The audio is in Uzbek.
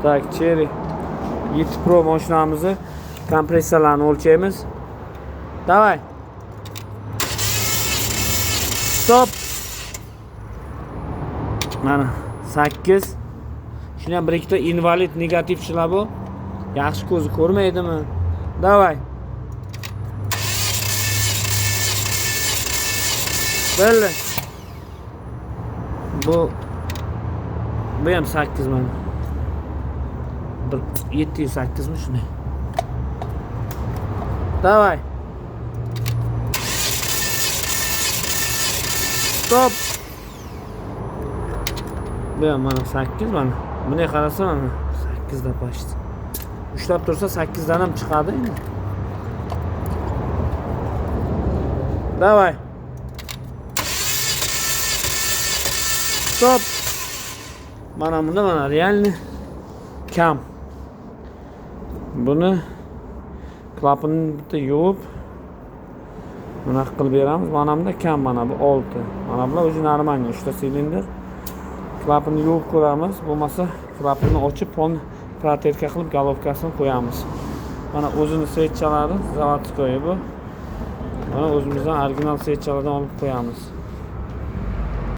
Tak, Cherry 7 Pro mashinamizni kompressiyalarini o'lchaymiz. Davay. Stop. Mana 8. Shuna ham bir ikkita invalid negativchilar bu. Yaxshi ko'zi ko'rmaydimi? Davay. Belli. Bu ham 8 mana. 708 mi shunday? Davay. Stop. Bu ham mana 8 mana. Buni qarasa mana 8 da pashti. Ushlab tursa 8 dan ham chiqadi endi. Davay. Stop. Mana bunda mana realni kam. Buni klapanni bitta yuvib buna qilib beramiz. Mana bunda kam, mana bu 6. Mana bular o'zi normal 3 ta silindr. Klapanni yuvib ko'ramiz. Bo'lmasa klapanni ochib, pon proterka qilib golovkasini qo'yamiz. Mana o'zini svechchalari zavodskoy bu. Mana o'zimizdan original svechchalardan olib qo'yamiz.